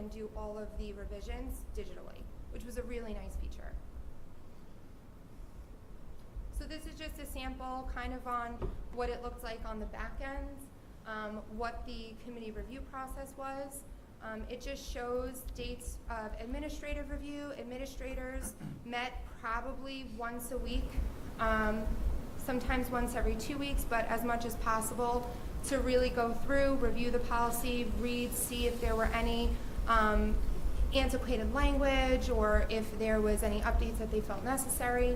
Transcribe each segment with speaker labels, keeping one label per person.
Speaker 1: and do all of the revisions digitally, which was a really nice feature. So this is just a sample kind of on what it looked like on the back end, what the committee review process was. It just shows dates of administrative review. Administrators met probably once a week, sometimes once every 2 weeks, but as much as possible to really go through, review the policy, read, see if there were any antiquated language or if there was any updates that they felt necessary.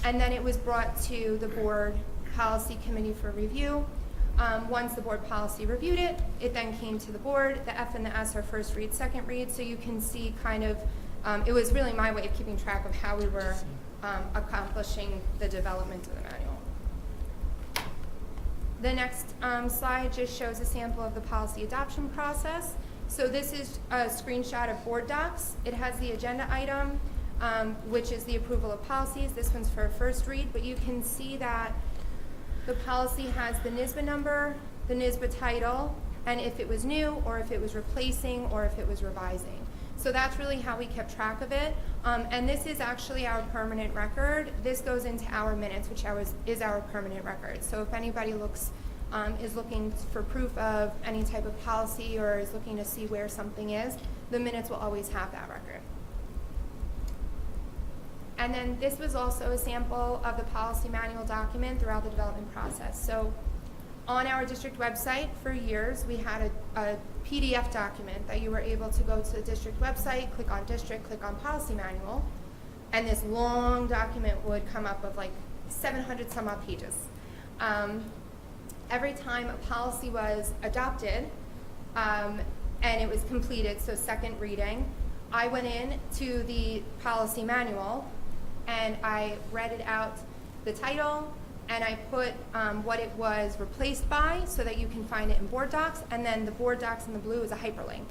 Speaker 1: And then it was brought to the board policy committee for review. Once the board policy reviewed it, it then came to the board. The F and the S are first read, second read, so you can see kind of, it was really my way of keeping track of how we were accomplishing the development of the manual. The next slide just shows a sample of the policy adoption process. So this is a screenshot of board docs. It has the agenda item, which is the approval of policies. This one's for a first read, but you can see that the policy has the NYSBA number, the NYSBA title, and if it was new, or if it was replacing, or if it was revising. So that's really how we kept track of it. And this is actually our permanent record. This goes into our minutes, which is our permanent record. So if anybody is looking for proof of any type of policy or is looking to see where something is, the minutes will always have that record. And then this was also a sample of the policy manual document throughout the development process. So on our district website for years, we had a PDF document that you were able to go to the district website, click on district, click on policy manual, and this long document would come up of like 700 some odd pages. Every time a policy was adopted and it was completed, so second reading, I went in to the policy manual and I read it out, the title, and I put what it was replaced by so that you can find it in board docs, and then the board docs in the blue is a hyperlink.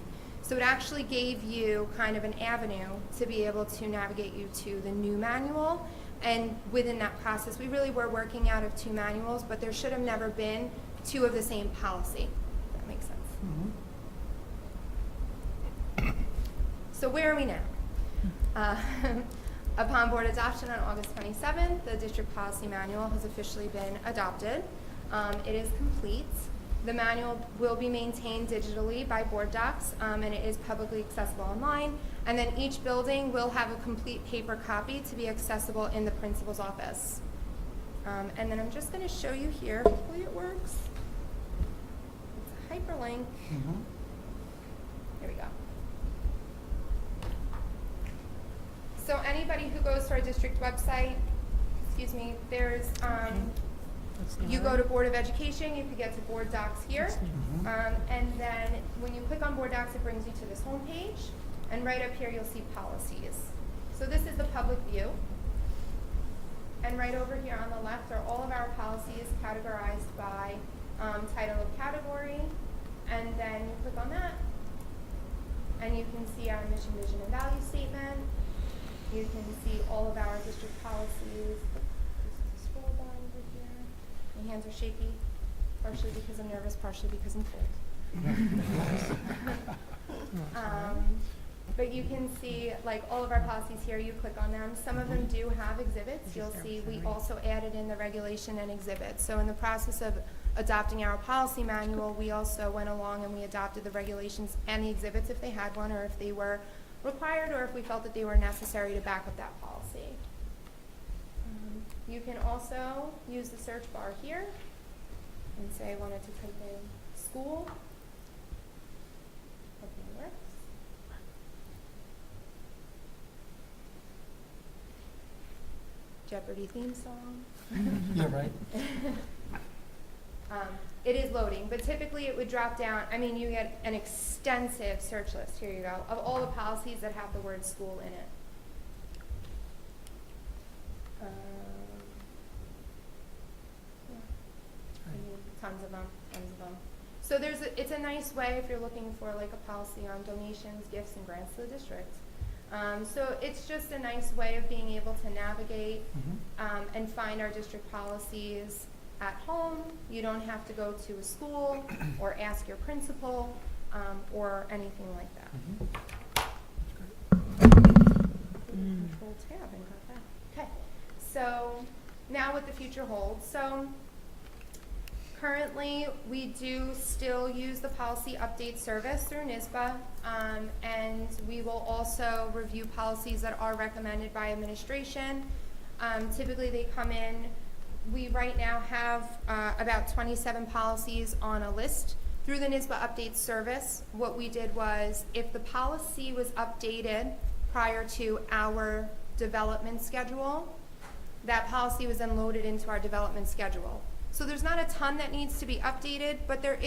Speaker 1: So it actually gave you kind of an avenue to be able to navigate you to the new manual. And within that process, we really were working out of 2 manuals, but there should have never been 2 of the same policy, if that makes sense. Mm-hmm. So where are we now? Upon board adoption on August 27th, the district policy manual has officially been adopted. It is complete. The manual will be maintained digitally by board docs, and it is publicly accessible online. And then each building will have a complete paper copy to be accessible in the principal's office. And then I'm just going to show you here, hopefully it works. It's a hyperlink. Mm-hmm. Here we go. So anybody who goes to our district website, excuse me, there's, you go to Board of Education, you could get to Board Docs here. Mm-hmm. And then when you click on Board Docs, it brings you to this home page. And right up here, you'll see policies. So this is the public view. And right over here on the left are all of our policies categorized by title of category. And then you click on that, and you can see our mission, vision, and value statement. You can see all of our district policies. Just scroll down over here. My hands are shaky, partially because I'm nervous, partially because I'm cold. But you can see like all of our policies here, you click on them. Some of them do have exhibits. You'll see we also added in the regulation and exhibits. So in the process of adopting our policy manual, we also went along and we adopted the regulations and the exhibits if they had one, or if they were required, or if we felt that they were necessary to back up that policy. You can also use the search bar here and say I wanted to type in school. Hopefully it works. Jeopardy theme song.
Speaker 2: Yeah, right.
Speaker 1: It is loading, but typically it would drop down. I mean, you get an extensive search list, here you go, of all the policies that have the word school in it. I mean, tons of them. So it's a nice way if you're looking for like a policy on donations, gifts, and grants to the district. So it's just a nice way of being able to navigate and find our district policies at home. You don't have to go to a school or ask your principal or anything like that. Control tab and got that. Okay, so now what the future holds. So currently, we do still use the policy update service through NYSBA, and we will also review policies that are recommended by administration. Typically, they come in. We right now have about 27 policies on a list through the NYSBA update service. What we did was, if the policy was updated prior to our development schedule, that policy was then loaded into our development schedule. So there's not a ton that needs to be updated, but there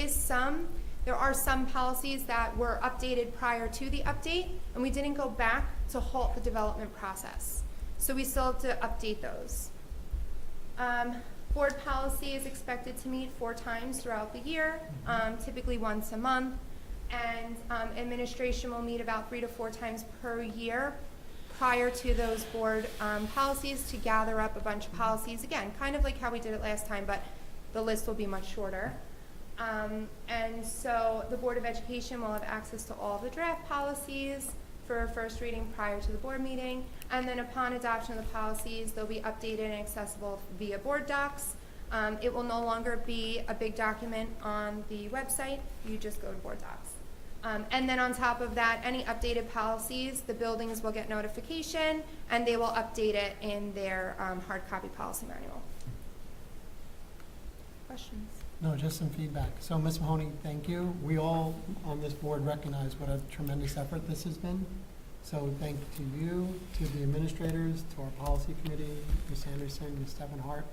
Speaker 1: are some policies that were updated prior to the update, and we didn't go back to halt the development process. So we still have to update those. Board policy is expected to meet 4 times throughout the year, typically once a month, and administration will meet about 3 to 4 times per year prior to those board policies to gather up a bunch of policies. Again, kind of like how we did it last time, but the list will be much shorter. And so the Board of Education will have access to all the draft policies for first reading prior to the board meeting, and then upon adoption of the policies, they'll be updated and accessible via board docs. It will no longer be a big document on the website. You just go to board docs. And then on top of that, any updated policies, the buildings will get notification, and they will update it in their hard copy policy manual. Questions?
Speaker 2: No, just some feedback. So, Ms. Mahoney, thank you. We all on this board recognize what a tremendous effort this has been. So thank to you, to the administrators, to our policy committee, Ms. Anderson, Ms. Hart,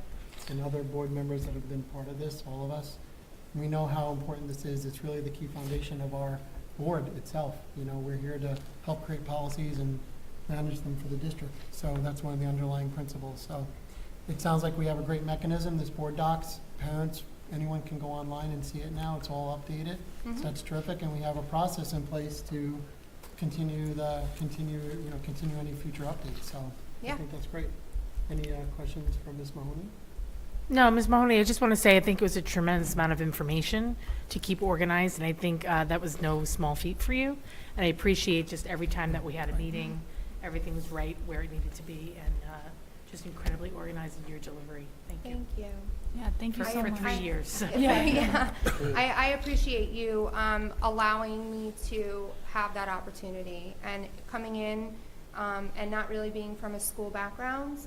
Speaker 2: and other board members that have been part of this, all of us. We know how important this is. It's really the key foundation of our board itself. You know, we're here to help create policies and manage them for the district. So that's one of the underlying principles. So it sounds like we have a great mechanism. This board docs, parents, anyone can go online and see it now. It's all updated. So that's terrific. And we have a process in place to continue any future updates. So I think that's great. Any questions from Ms. Mahoney?
Speaker 3: No, Ms. Mahoney, I just want to say I think it was a tremendous amount of information to keep organized, and I think that was no small feat for you. And I appreciate just every time that we had a meeting, everything was right where it needed to be, and just incredibly organized in your delivery. Thank you.
Speaker 1: Thank you.
Speaker 4: Yeah, thank you so much.
Speaker 3: For 3 years.
Speaker 1: Yeah. I appreciate you allowing me to have that opportunity and coming in and not really being from a school background.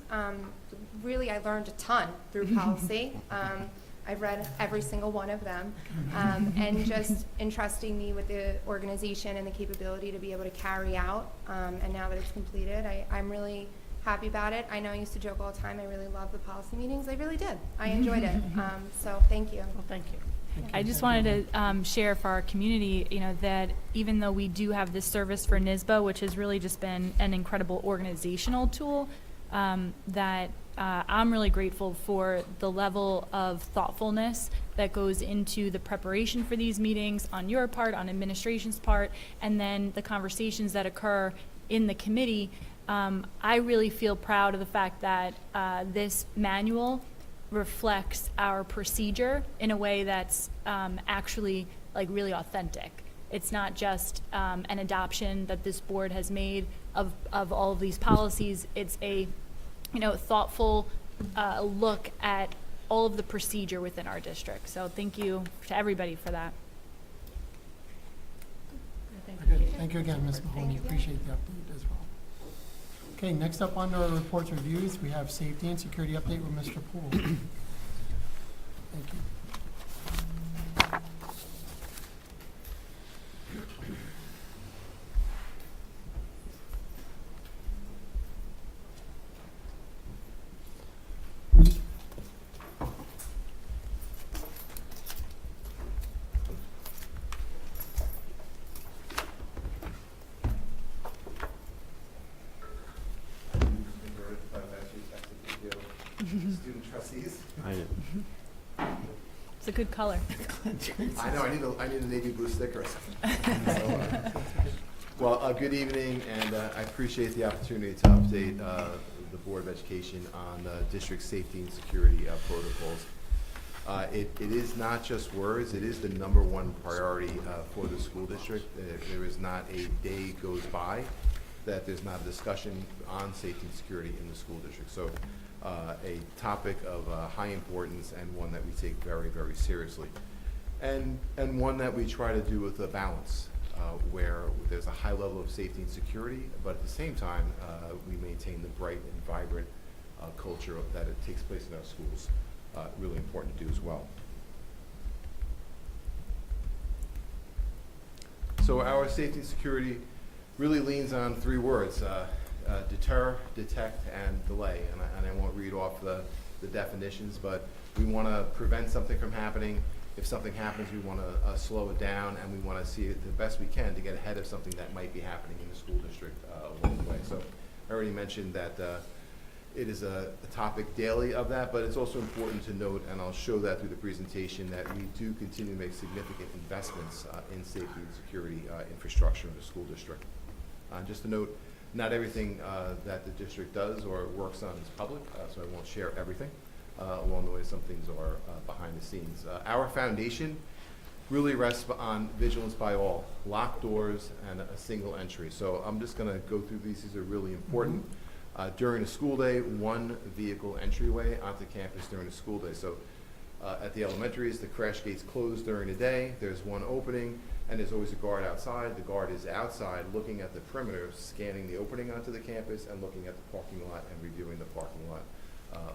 Speaker 1: Really, I learned a ton through policy. I've read every single one of them, and just entrusting me with the organization and the capability to be able to carry out. And now that it's completed, I'm really happy about it. I know I used to joke all the time, I really love the policy meetings. I really did. I enjoyed it. So thank you.
Speaker 3: Well, thank you.
Speaker 4: I just wanted to share for our community, that even though we do have this service for NYSBA, which has really just been an incredible organizational tool, that I'm really grateful for the level of thoughtfulness that goes into the preparation for these meetings on your part, on administration's part, and then the conversations that occur in the committee. I really feel proud of the fact that this manual reflects our procedure in a way that's actually like really authentic. It's not just an adoption that this board has made of all of these policies. It's a thoughtful look at all of the procedure within our district. So thank you to everybody for that.
Speaker 2: Thank you again, Ms. Mahoney. Appreciate the update as well. Okay, next up on our reports reviews, we have safety and security update with Mr. Poole. Thank you.
Speaker 5: Student trustees.
Speaker 4: It's a good color.
Speaker 5: I know, I need a navy blue sticker or something. Well, good evening, and I appreciate the opportunity to update the Board of Education on district safety and security protocols. It is not just words, it is the #1 priority for the school district. There is not a day goes by that there's not a discussion on safety and security in the school district. So a topic of high importance and one that we take very, very seriously. And one that we try to do with a balance, where there's a high level of safety and security, but at the same time, we maintain the bright and vibrant culture that it takes place in our schools. Really important to do as well. So our safety and security really leans on three words: deter, detect, and delay. And I won't read off the definitions, but we want to prevent something from happening. If something happens, we want to slow it down, and we want to see it the best we can to get ahead of something that might be happening in the school district along the way. So I already mentioned that it is a topic daily of that, but it's also important to note, and I'll show that through the presentation, that we do continue to make significant investments in safety and security infrastructure in the school district. Just to note, not everything that the district does or works on is public, so I won't share everything. Along the way, some things are behind the scenes. Our foundation really rests on vigilance by all, locked doors, and a single entry. So I'm just going to go through these. These are really important. During a school day, one vehicle entryway onto campus during a school day. So at the elementaries, the crash gates close during the day. There's one opening, and there's always a guard outside. The guard is outside looking at the perimeter, scanning the opening onto the campus, and looking at the parking lot and reviewing the parking lot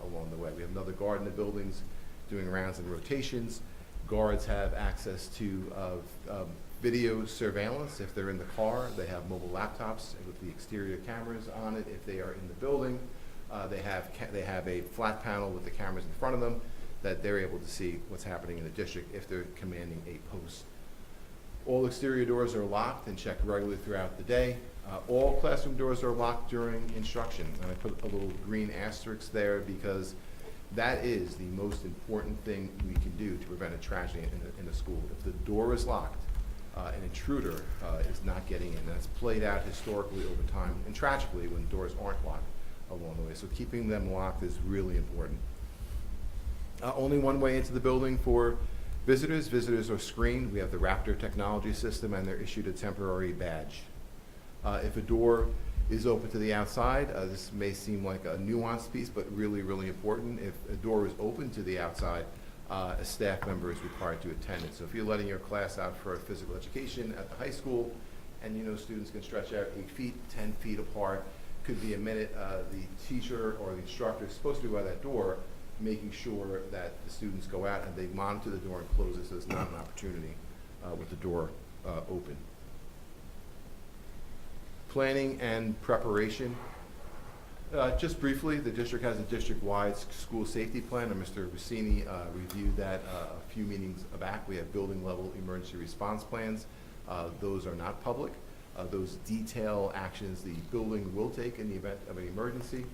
Speaker 5: along the way. We have another guard in the buildings doing rounds and rotations. Guards have access to video surveillance. If they're in the car, they have mobile laptops with the exterior cameras on it. If they are in the building, they have a flat panel with the cameras in front of them that they're able to see what's happening in the district if they're commanding a post. All exterior doors are locked and checked regularly throughout the day. All classroom doors are locked during instruction. And I put a little green asterisk there because that is the most important thing we can do to prevent a tragedy in a school. If the door is locked, an intruder is not getting in. That's played out historically over time and tragically when doors aren't locked along the way. So keeping them locked is really important. Only one way into the building for visitors. Visitors are screened. We have the Raptor technology system, and they're issued a temporary badge. If a door is open to the outside, this may seem like a nuanced piece, but really, really important. If a door is open to the outside, a staff member is required to attend it. So if you're letting your class out for a physical education at the high school, and you know students can stretch out 8 feet, 10 feet apart, could be a minute, the teacher or the instructor is supposed to be by that door, making sure that the students go out and they monitor the door and close it so there's not an opportunity with the door open. Planning and preparation. Just briefly, the district has a district-wide school safety plan, and Mr. Rossini reviewed that a few meetings back. We have building-level emergency response plans. Those are not public. Those detail actions the building will take in the event of an emergency.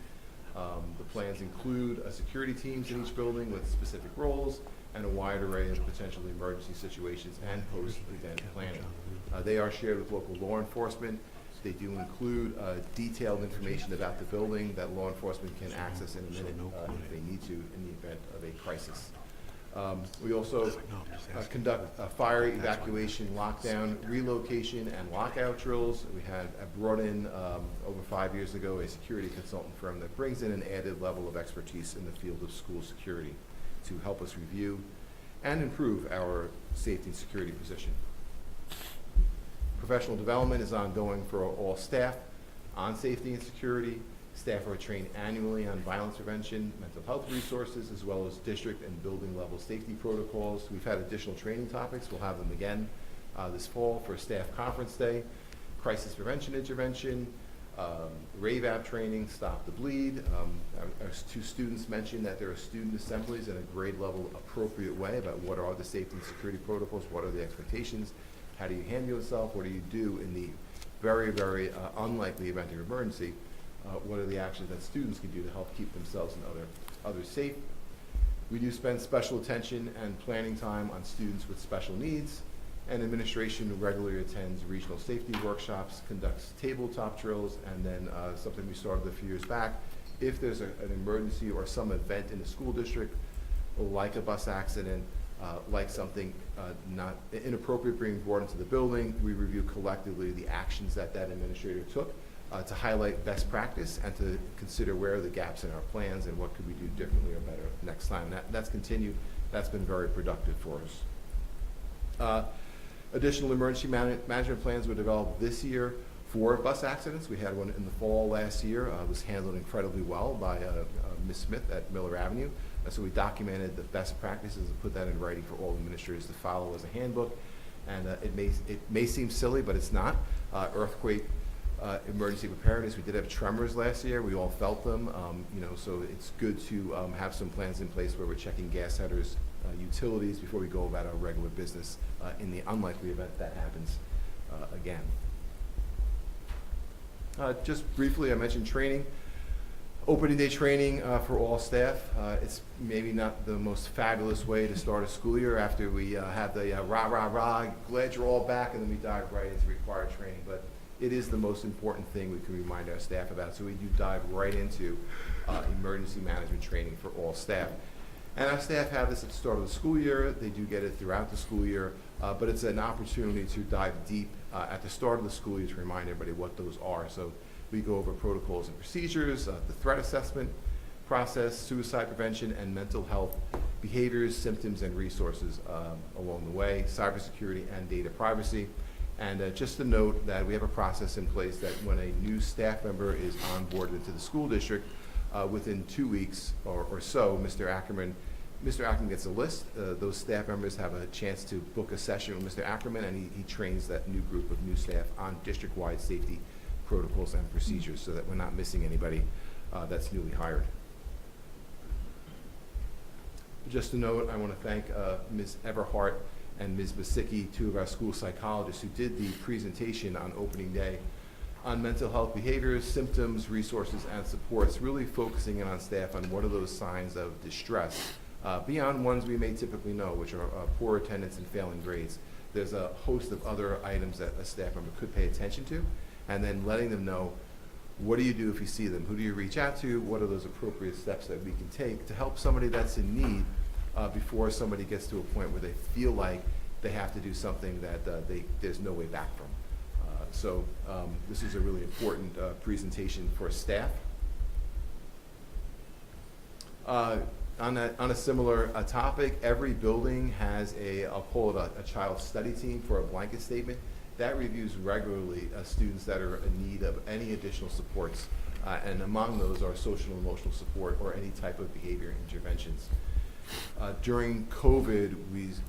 Speaker 5: The plans include security teams in each building with specific roles and a wide array of potential emergency situations and post-event planning. They are shared with local law enforcement. They do include detailed information about the building that law enforcement can access in a minute if they need to in the event of a crisis. We also conduct fire evacuation, lockdown, relocation, and lockout drills. We had brought in over 5 years ago a security consultant firm that brings in an added level of expertise in the field of school security to help us review and improve our safety and security position. Professional development is ongoing for all staff on safety and security. Staff are trained annually on violence prevention, mental health resources, as well as district and building level safety protocols. We've had additional training topics. We'll have them again this fall for staff conference day, crisis prevention intervention, RAVAP training, stop the bleed. Our two students mentioned that there are student assemblies in a grade level appropriate way about what are the safety and security protocols, what are the expectations, how do you handle yourself, what do you do in the very, very unlikely event of emergency. What are the actions that students can do to help keep themselves and others safe? We do spend special attention and planning time on students with special needs, and administration regularly attends regional safety workshops, conducts tabletop drills, and then something we started a few years back, if there's an emergency or some event in the school district, like a bus accident, like something not inappropriate being brought into the building, we review collectively the actions that administrator took to highlight best practice and to consider where are the gaps in our plans and what could we do differently or better next time. That's continued. That's been very productive for us. Additional emergency management plans were developed this year for bus accidents. We had one in the fall last year. It was handled incredibly well by Ms. Smith at Miller Avenue. So we documented the best practices and put that in writing for all administrators to follow as a handbook. And it may seem silly, but it's not. Earthquake emergency preparedness. We did have tremors last year. We all felt them. So it's good to have some plans in place where we're checking gas headers, utilities before we go about our regular business in the unlikely event that happens again. Just briefly, I mentioned training. Opening day training for all staff. It's maybe not the most fabulous way to start a school year after we have the rah, rah, rah, glad you're all back, and then we dive right into required training. But it is the most important thing we can remind our staff about. So we do dive right into emergency management training for all staff. And our staff have this at the start of the school year. They do get it throughout the school year, but it's an opportunity to dive deep at the start of the school year to remind everybody what those are. So we go over protocols and procedures, the threat assessment process, suicide prevention, and mental health behaviors, symptoms, and resources along the way, cybersecurity and data privacy. And just to note that we have a process in place that when a new staff member is onboarded into the school district, within 2 weeks or so, Mr. Ackerman gets a list. Those staff members have a chance to book a session with Mr. Ackerman, and he trains that new group of new staff on district-wide safety protocols and procedures so that we're not missing anybody that's newly hired. Just to note, I want to thank Ms. Everhart and Ms. Basicki, two of our school psychologists who did the presentation on opening day on mental health behaviors, symptoms, resources, and supports, really focusing in on staff on what are those signs of distress, beyond ones we may typically know, which are poor attendance and failing grades. There's a host of other items that a staff member could pay attention to, and then letting them know, what do you do if you see them? Who do you reach out to? What are those appropriate steps that we can take to help somebody that's in need before somebody gets to a point where they feel like they have to do something that there's no way back from. So this is a really important presentation for staff. On a similar topic, every building has I'll call it a child study team for a blanket statement. That reviews regularly students that are in need of any additional supports, and among those are social and emotional support or any type of behavior interventions. During COVID,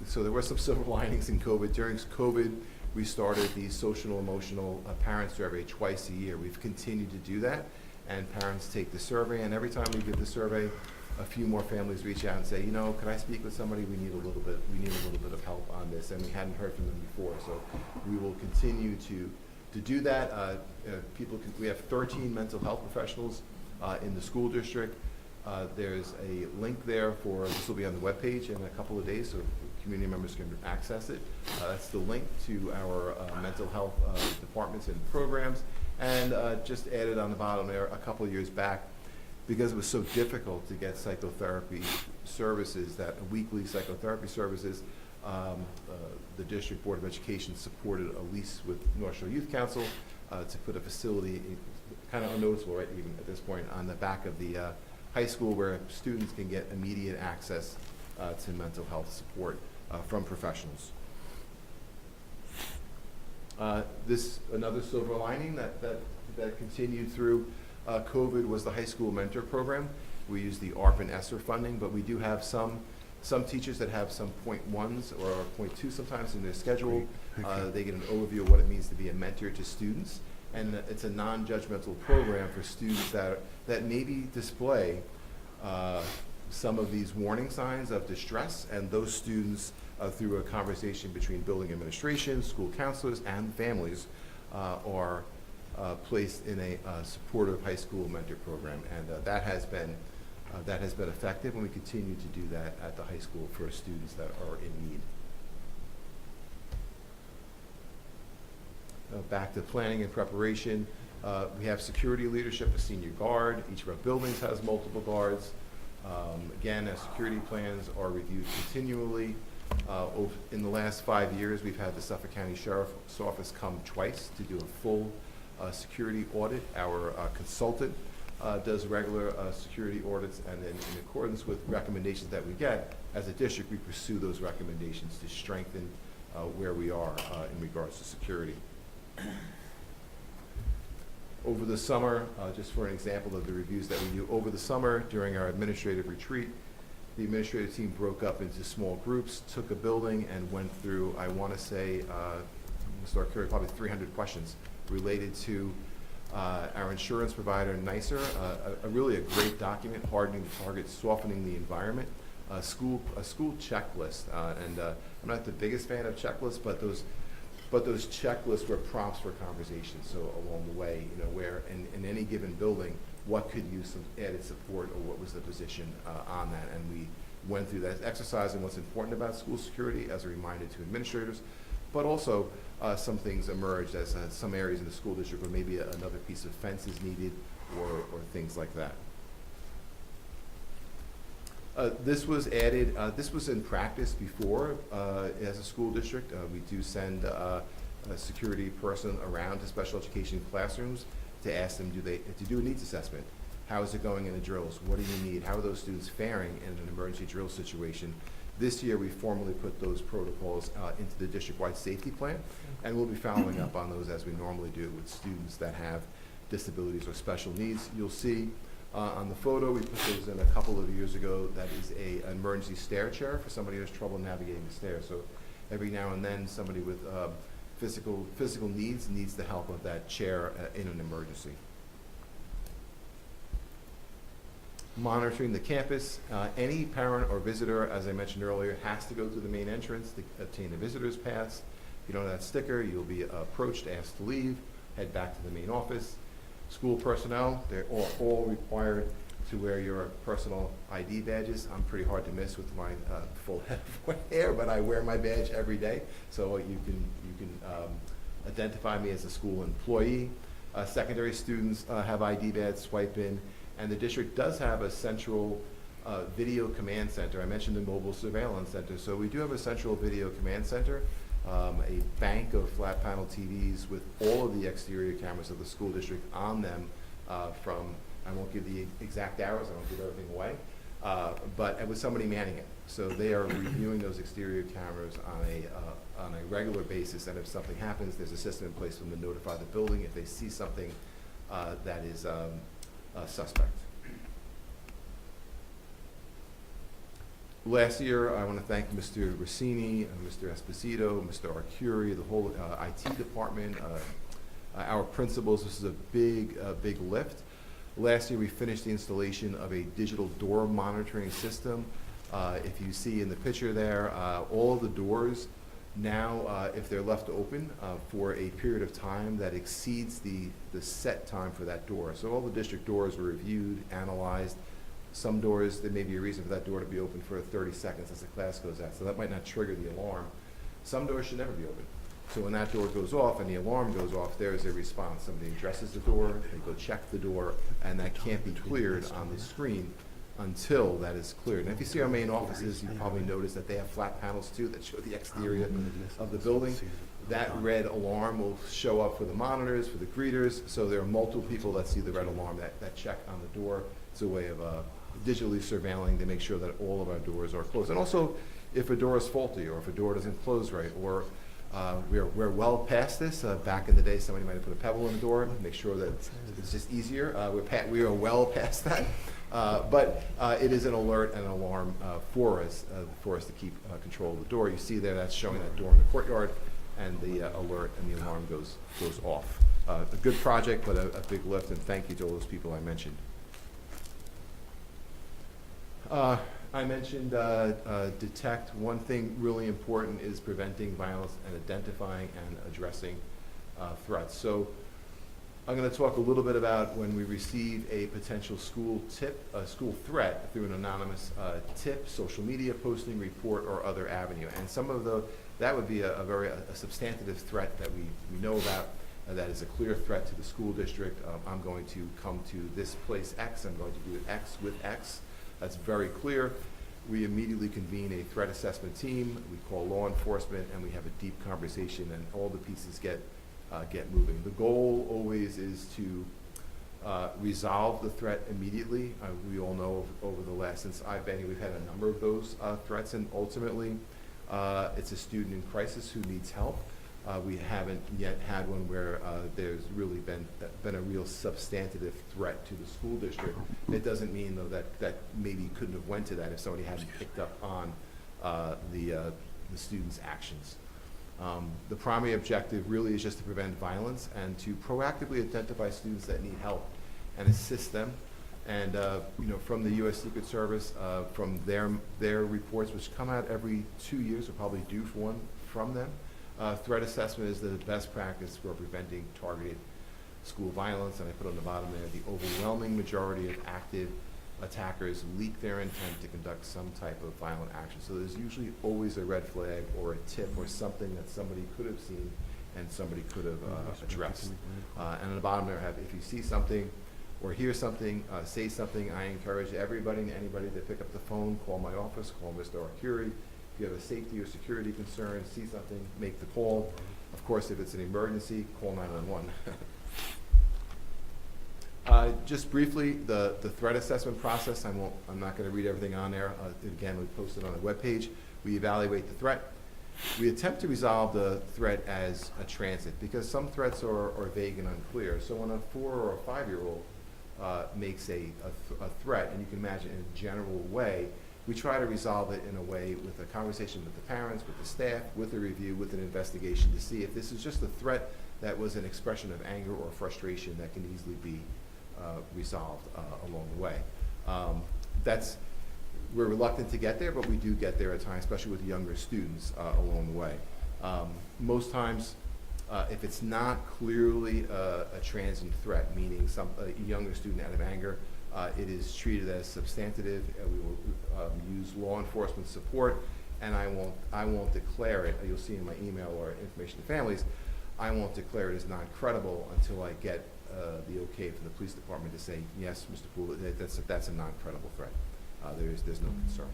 Speaker 5: so there were some silver linings in COVID. During COVID, we started the social and emotional parent survey twice a year. We've continued to do that, and parents take the survey, and every time we give the survey, a few more families reach out and say, could I speak with somebody? We need a little bit of help on this, and we hadn't heard from them before, so we will continue to do that. We have 13 mental health professionals in the school district. There's a link there this will be on the webpage in a couple of days, so community members can access it. That's the link to our mental health departments and programs. And just added on the bottom there, a couple of years back, because it was so difficult to get psychotherapy services, weekly psychotherapy services, the District Board of Education supported a lease with North Shore Youth Council to put a facility, kind of unnoticeable, right, even at this point, on the back of the high school where students can get immediate access to mental health support from professionals. Another silver lining that continued through COVID was the high school mentor program. We use the ARP and ESSER funding, but we do have some teachers that have some .1s or .2 sometimes in their schedule. They get an overview of what it means to be a mentor to students. And it's a non-judgmental program for students that maybe display some of these warning signs of distress, and those students, through a conversation between building administration, school counselors, and families, are placed in a supportive high school mentor program, and that has been effective, and we continue to do that at the high school for students that are in need. Back to planning and preparation. We have security leadership, a senior guard. Each of our buildings has multiple guards. Again, our security plans are reviewed continually. In the last 5 years, we've had the Suffolk County Sheriff's Office come twice to do a full security audit. Our consultant does regular security audits, and then in accordance with recommendations that we get, as a district, we pursue those recommendations to strengthen where we are in regards to security. Over the summer, just for an example of the reviews that we do, over the summer during our administrative retreat, the administrative team broke up into small groups, took a building, and went through, I want to say, Mr. Arcuri, probably 300 questions related to our insurance provider, NYSER, really a great document, hardening the target, softening the environment, a school checklist. And I'm not the biggest fan of checklists, but those checklists were prompts for conversation. So along the way, where in any given building, what could use some added support, or what was the position on that? And we went through that exercise and what's important about school security as a reminder to administrators, but also some things emerged as some areas in the school district where maybe another piece of fence is needed, or things like that. This was added, this was in practice before as a school district. We do send a security person around to special education classrooms to ask them to do a needs assessment. How is it going in the drills? What do you need? How are those students faring in an emergency drill situation? This year, we formally put those protocols into the district-wide safety plan, and we'll be following up on those as we normally do with students that have disabilities or special needs. You'll see on the photo, we put those in a couple of years ago. That is an emergency stair chair for somebody who has trouble navigating the stairs. So every now and then, somebody with physical needs the help of that chair in an emergency. Monitoring the campus. Any parent or visitor, as I mentioned earlier, has to go through the main entrance to obtain a visitor's pass. If you don't have that sticker, you'll be approached, asked to leave, head back to the main office. School personnel, they're all required to wear your personal ID badges. I'm pretty hard to miss with my full head of hair, but I wear my badge every day, so you can identify me as a school employee. Secondary students have ID badge, swipe in, and the district does have a central video command center. I mentioned the mobile surveillance center, so we do have a central video command center, a bank of flat panel TVs with all of the exterior cameras of the school district on them from, I won't give the exact hours, I won't give everything away, but with somebody manning it. So they are reviewing those exterior cameras on a regular basis, and if something happens, there's a system in place for them to notify the building if they see something that is suspect. Last year, I want to thank Mr. Rossini, Mr. Esposito, Mr. Arcuri, the whole IT department, our principals. This is a big lift. Last year, we finished the installation of a digital door monitoring system. If you see in the picture there, all the doors now, if they're left open for a period of time that exceeds the set time for that door. So all the district doors were reviewed, analyzed. Some doors, there may be a reason for that door to be open for 30 seconds as the class goes out, so that might not trigger the alarm. Some doors should never be open. So when that door goes off and the alarm goes off, there is a response. Somebody addresses the door, they go check the door, and that can't be cleared on the screen until that is cleared. And if you see our main offices, you probably notice that they have flat panels too that show the exterior of the building. That red alarm will show up for the monitors, for the greeters, so there are multiple people that see the red alarm that check on the door. It's a way of digitally surveilling to make sure that all of our doors are closed. And also, if a door is faulty, or if a door doesn't close right, or we're well past this. Back in the day, somebody might have put a pebble in the door to make sure that it's just easier. We are well past that. But it is an alert and an alarm for us to keep control of the door. You see there, that's showing that door in the courtyard, and the alert and the alarm goes off. A good project, but a big lift, and thank you to all those people I mentioned. I mentioned detect. One thing really important is preventing violence and identifying and addressing threats. So I'm going to talk a little bit about when we receive a potential school threat through an anonymous tip, social media posting, report, or other avenue. And some of that would be a very substantive threat that we know about. That is a clear threat to the school district. I'm going to come to this place X. I'm going to do X with X. That's very clear. We immediately convene a threat assessment team. We call law enforcement, and we have a deep conversation, and all the pieces get get moving. The goal always is to resolve the threat immediately. We all know over the last, since I've been here, we've had a number of those threats, and ultimately it's a student in crisis who needs help. We haven't yet had one where there's really been a real substantive threat to the school district. It doesn't mean, though, that maybe couldn't have went to that if somebody hadn't picked up on the student's actions. The primary objective really is just to prevent violence and to proactively identify students that need help and assist them. And from the U.S. Secret Service, from their reports, which come out every 2 years, we're probably due for one from them. Threat assessment is the best practice for preventing targeted school violence, and I put on the bottom there, the overwhelming majority of active attackers leak their intent to conduct some type of violent action. So there's usually always a red flag or a tip or something that somebody could have seen and somebody could have addressed. And on the bottom there, I have, if you see something or hear something, say something. I encourage everybody and anybody to pick up the phone, call my office, call Mr. Arcuri. If you have a safety or security concern, see something, make the call. Of course, if it's an emergency, call 911. Just briefly, the threat assessment process, I'm not going to read everything on there. Again, we posted on the webpage. We evaluate the threat. We attempt to resolve the threat as a transit because some threats are vague and unclear. So when a 4 or a 5-year-old makes a threat, and you can imagine in a general way, we try to resolve it in a way with a conversation with the parents, with the staff, with a review, with an investigation to see if this is just a threat that was an expression of anger or frustration that can easily be resolved along the way. We're reluctant to get there, but we do get there at times, especially with younger students along the way. Most times, if it's not clearly a transient threat, meaning a younger student out of anger, it is treated as substantive. We will use law enforcement support, and I won't declare it. You'll see in my email or information to families. I won't declare it as not credible until I get the okay from the police department to say, yes, Mr. Poole, that's a non-credible threat. There's no concern.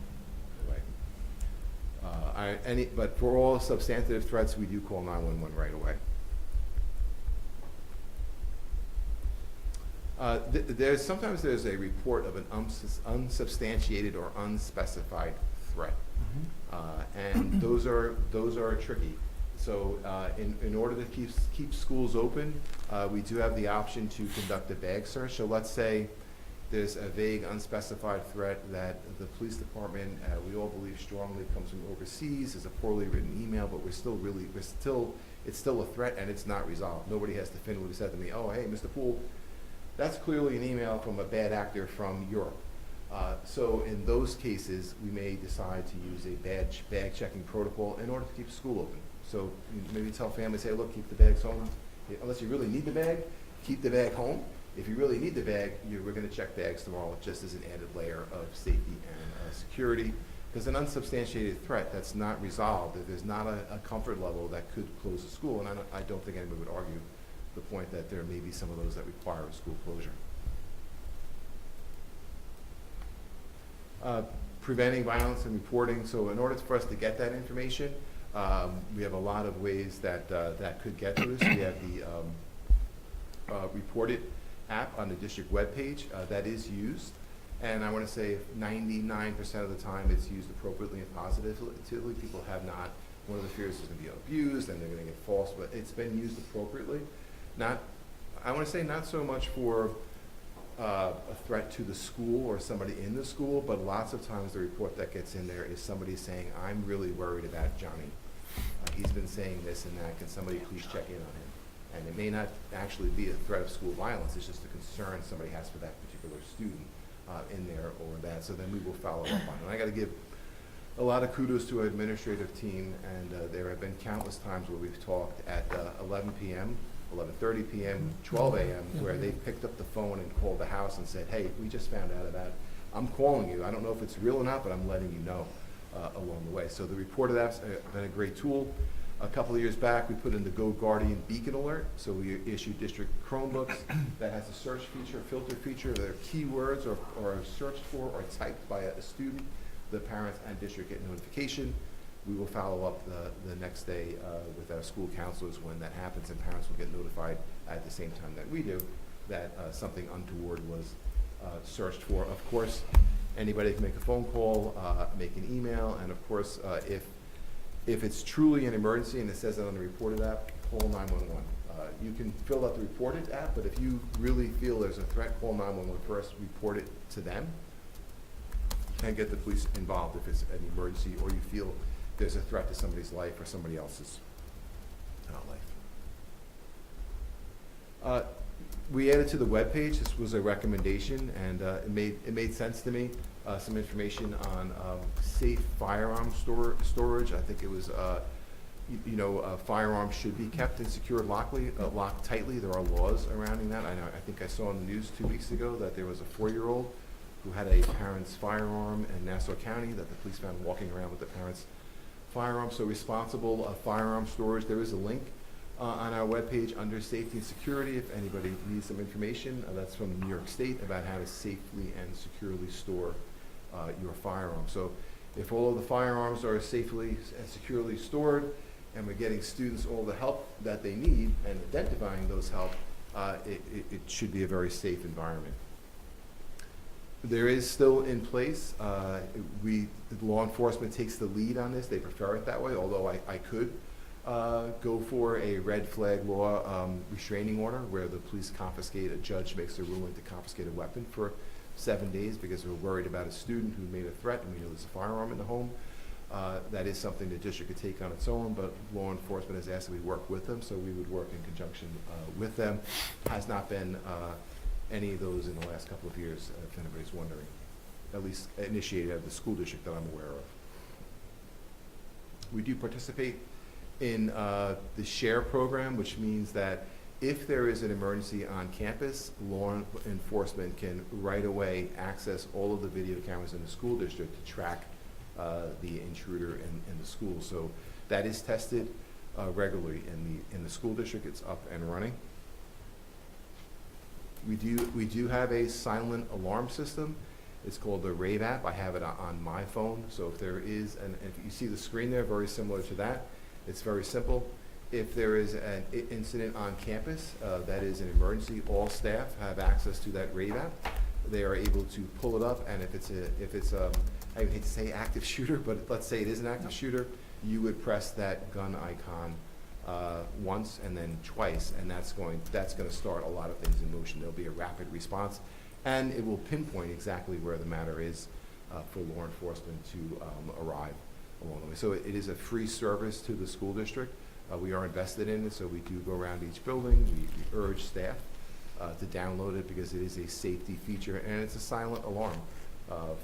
Speaker 5: Anyway. But for all substantive threats, we do call 911 right away. Sometimes there's a report of an unsubstantiated or unspecified threat, and those are tricky. So in order to keep schools open, we do have the option to conduct a bag search. So let's say there's a vague, unspecified threat that the police department, we all believe strongly, comes from overseas. Is a poorly written email, but it's still a threat and it's not resolved. Nobody has definitively said to me, oh, hey, Mr. Poole, that's clearly an email from a bad actor from Europe. So in those cases, we may decide to use a bag checking protocol in order to keep school open. So maybe tell families, hey, look, keep the bags home. Unless you really need the bag, keep the bag home. If you really need the bag, we're going to check bags tomorrow just as an added layer of safety and security. Because an unsubstantiated threat that's not resolved, if there's not a comfort level that could close the school, and I don't think anybody would argue the point that there may be some of those that require a school closure. Preventing violence and reporting. So in order for us to get that information, we have a lot of ways that could get to us. We have the Report It app on the district webpage that is used. And I want to say 99% of the time it's used appropriately and positively. People have not, one of the fears is going to be abused and they're going to get false, but it's been used appropriately. I want to say not so much for a threat to the school or somebody in the school, but lots of times the report that gets in there is somebody saying, I'm really worried about Johnny. He's been saying this and that. Can somebody please check in on him? And it may not actually be a threat of school violence. It's just a concern somebody has for that particular student in there or that. So then we will follow up on it. And I got to give a lot of kudos to our administrative team. And there have been countless times where we've talked at 11 p.m., 11:30 p.m., 12 a.m., where they picked up the phone and called the house and said, hey, we just found out about it. I'm calling you. I don't know if it's real or not, but I'm letting you know along the way. So the Report It app's been a great tool. A couple of years back, we put in the Go Guardian Beacon Alert. So we issued district Chromebooks that has a search feature, filter feature. There are keywords are searched for or typed by a student. The parents and district get notification. we will follow up the next day with our school counselors when that happens, and parents will get notified at the same time that we do that something untoward was searched for. Of course, anybody can make a phone call, make an email, and of course, if it's truly an emergency and it says that on the reported app, call 911. You can fill out the reported app, but if you really feel there's a threat, call 911 first, report it to them, and get the police involved if it's an emergency or you feel there's a threat to somebody's life or somebody else's life. We added to the webpage, this was a recommendation, and it made sense to me, some information on safe firearm storage. I think it was, firearms should be kept and secured locked tightly. There are laws surrounding that. I think I saw in the news 2 weeks ago that there was a 4-year-old who had a parent's firearm in Nassau County that the police found walking around with the parent's firearm. So responsible firearm storage, there is a link on our webpage under safety and security if anybody needs some information. That's from New York State about how to safely and securely store your firearm. So if all of the firearms are safely and securely stored and we're getting students all the help that they need and identifying those help, it should be a very safe environment. There is still in place, law enforcement takes the lead on this. They prefer it that way, although I could go for a red flag law restraining order where the police confiscate, a judge makes a ruling to confiscate a weapon for 7 days because we're worried about a student who made a threat and we know there's a firearm in the home. That is something the district could take on its own, but law enforcement has asked that we work with them, so we would work in conjunction with them. Has not been any of those in the last couple of years, if anybody's wondering, at least initiated at the school district that I'm aware of. We do participate in the SHARE program, which means that if there is an emergency on campus, law enforcement can right away access all of the video cameras in the school district to track the intruder in the school. So that is tested regularly in the school district. It's up and running. We do have a silent alarm system. It's called the Rave app. I have it on my phone. So if there is, and if you see the screen there, very similar to that, it's very simple. If there is an incident on campus that is an emergency, all staff have access to that Rave app. They are able to pull it up, and if it's I hate to say active shooter, but let's say it is an active shooter, you would press that gun icon once and then twice, and that's going to start a lot of things in motion. There'll be a rapid response, and it will pinpoint exactly where the matter is for law enforcement to arrive along the way. So it is a free service to the school district. We are invested in it, so we do go around each building. We urge staff to download it because it is a safety feature, and it's a silent alarm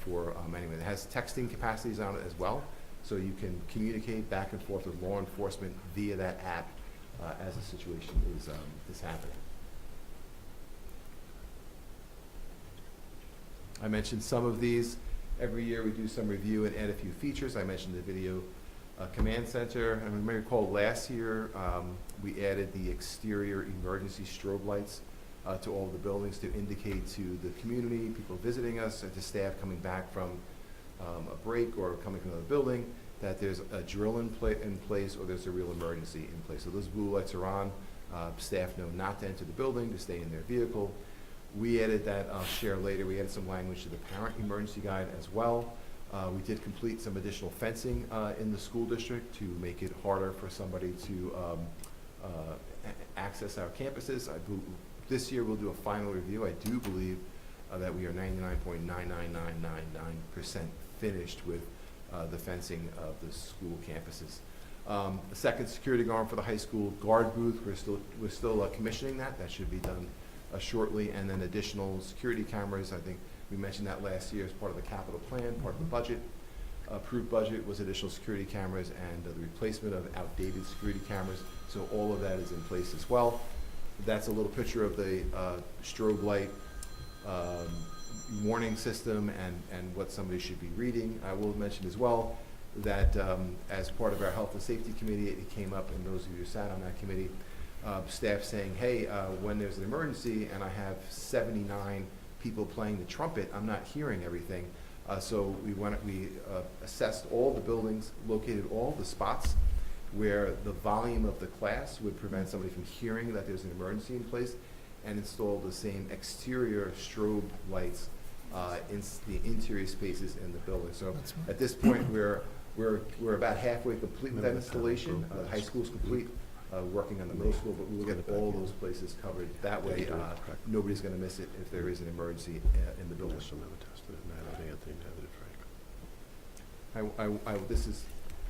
Speaker 5: for anyone. It has texting capacities on it as well, so you can communicate back and forth with law enforcement via that app as the situation is happening. I mentioned some of these. Every year we do some review and add a few features. I mentioned the video command center. And you may recall last year we added the exterior emergency strobe lights to all the buildings to indicate to the community, people visiting us, and to staff coming back from a break or coming from another building, that there's a drill in place or there's a real emergency in place. So those blue lights are on. Staff know not to enter the building, to stay in their vehicle. We added that, I'll share later, we added some language to the parent emergency guide as well. We did complete some additional fencing in the school district to make it harder for somebody to access our campuses. This year we'll do a final review. I do believe that we are 99.99999% finished with the fencing of the school campuses. The second security guard for the high school guard booth, we're still commissioning that. That should be done shortly, and then additional security cameras. I think we mentioned that last year as part of the capital plan, part of the budget. Approved budget was additional security cameras and the replacement of outdated security cameras. So all of that is in place as well. That's a little picture of the strobe light warning system and what somebody should be reading. I will mention as well that as part of our health and safety committee, it came up, and those of you who sat on that committee, staff saying, hey, when there's an emergency and I have 79 people playing the trumpet, I'm not hearing everything. So we assessed all the buildings, located all the spots where the volume of the class would prevent somebody from hearing that there's an emergency in place, and installed the same exterior strobe lights in the interior spaces in the building. So
Speaker 2: That's right.
Speaker 5: at this point, we're about halfway complete with that installation. The high school's complete, working on the middle school, but we will get all those places covered. That way, nobody's gonna miss it if there is an emergency in the building.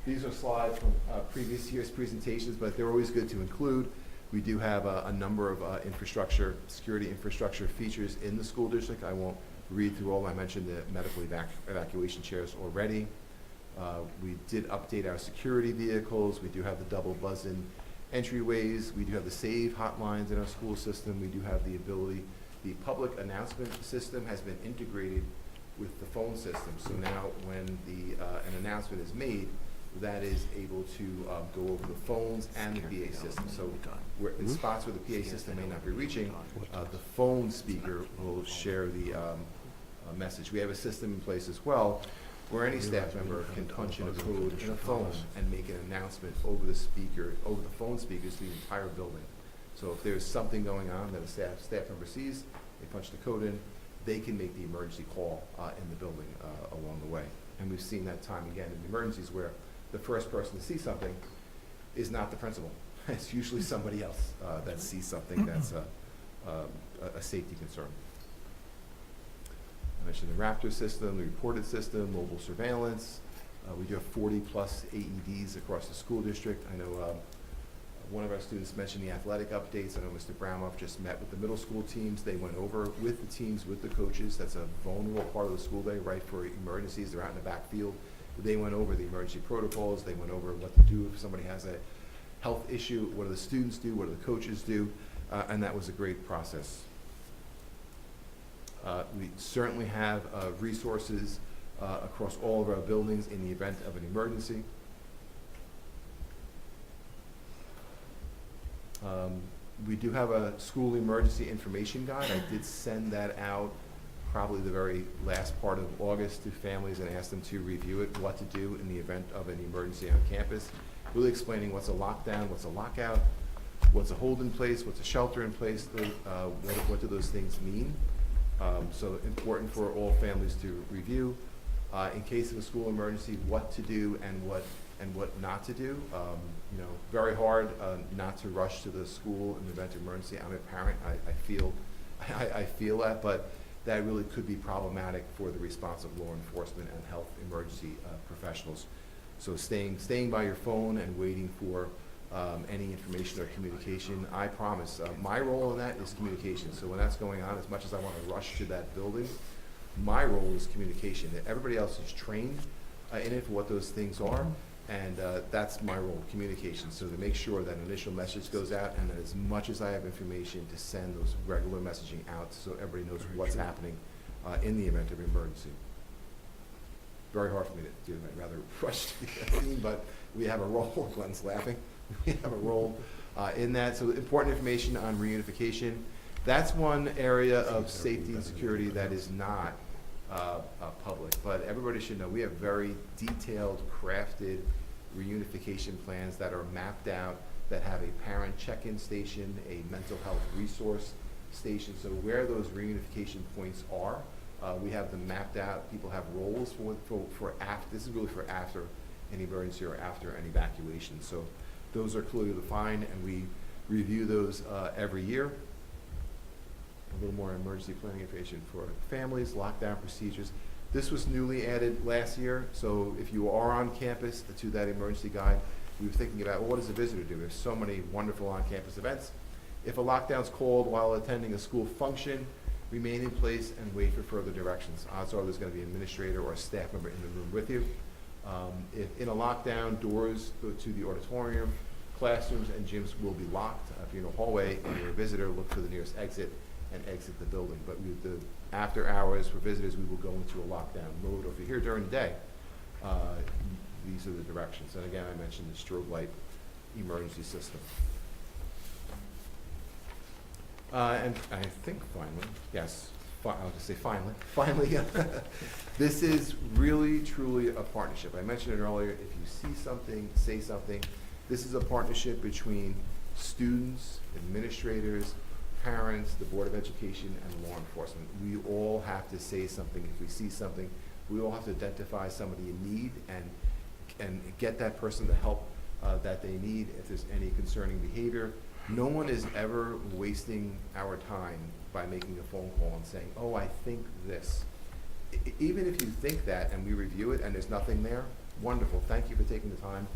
Speaker 5: These are slides from previous year's presentations, but they're always good to include. We do have a number of security infrastructure features in the school district. I won't read through all. I mentioned the medical evacuation chairs already. We did update our security vehicles. We do have the double buzz-in entryways. We do have the save hotlines in our school system. We do have the ability, the public announcement system has been integrated with the phone system. So now when an announcement is made, that is able to go over the phones and the PA system. So in spots where the PA system may not be reaching, the phone speaker will share the message. We have a system in place as well where any staff member can punch in a code in a phone and make an announcement over the phone speakers to the entire building. So if there's something going on that a staff member sees, they punch the code in, they can make the emergency call in the building along the way. And we've seen that time again in emergencies where the first person to see something is not the principal. It's usually somebody else that sees something that's a safety concern. I mentioned the Raptor system, the reported system, mobile surveillance. We do have 40-plus AEDs across the school district. I know one of our students mentioned the athletic updates. I know Mr. Brownhoff just met with the middle school teams. They went over with the teams, with the coaches. That's a vulnerable part of the school day, right, for emergencies. They're out in the backfield. They went over the emergency protocols. They went over what to do if somebody has a health issue. What do the students do? What do the coaches do? And that was a great process. We certainly have resources across all of our buildings in the event of an emergency. We do have a school emergency information guide. I did send that out probably the very last part of August to families and asked them to review it, what to do in the event of an emergency on campus, really explaining what's a lockdown, what's a lockout, what's a hold in place, what's a shelter in place, what do those things mean. So important for all families to review. In case of a school emergency, what to do and what not to do. Very hard not to rush to the school in the event of emergency. I'm a parent. I feel that, but that really could be problematic for the response of law enforcement and health emergency professionals. So staying by your phone and waiting for any information or communication. I promise, my role in that is communication. So when that's going on, as much as I want to rush to that building, my role is communication. Everybody else is trained in it for what those things are, and that's my role, communication. So to make sure that initial message goes out, and that as much as I have information, to send those regular messaging out so everybody knows what's happening in the event of emergency. Very hard for me to do. I'd rather rush to the scene, but we have a role. Glenn's laughing. We have a role in that. So important information on reunification. That's one area of safety and security that is not public, but everybody should know we have very detailed, crafted reunification plans that are mapped out, that have a parent check-in station, a mental health resource station. So where those reunification points are, we have them mapped out. People have roles for after. This is really for after an emergency or after an evacuation. So those are clearly defined, and we review those every year. A little more emergency planning information for families, lockdown procedures. This was newly added last year, so if you are on campus to that emergency guide, we were thinking about, well, what does a visitor do? There's so many wonderful on-campus events. If a lockdown's called while attending a school function, remain in place and wait for further directions. Odds are there's going to be an administrator or a staff member in the room with you. If in a lockdown, doors to the auditorium, classrooms, and gyms will be locked. If you're in a hallway and you're a visitor, look for the nearest exit and exit the building. But after hours for visitors, we will go into a lockdown mode. Or if you're here during the day, these are the directions. And again, I mentioned the strobe light emergency system. And I think finally, yes, I'll just say finally, this is really, truly a partnership. I mentioned it earlier, if you see something, say something. This is a partnership between students, administrators, parents, the Board of Education, and law enforcement. We all have to say something. If we see something, we all have to identify somebody in need and get that person the help that they need if there's any concerning behavior. No one is ever wasting our time by making a phone call and saying, oh, I think this. Even if you think that and we review it and there's nothing there, wonderful, thank you for taking the time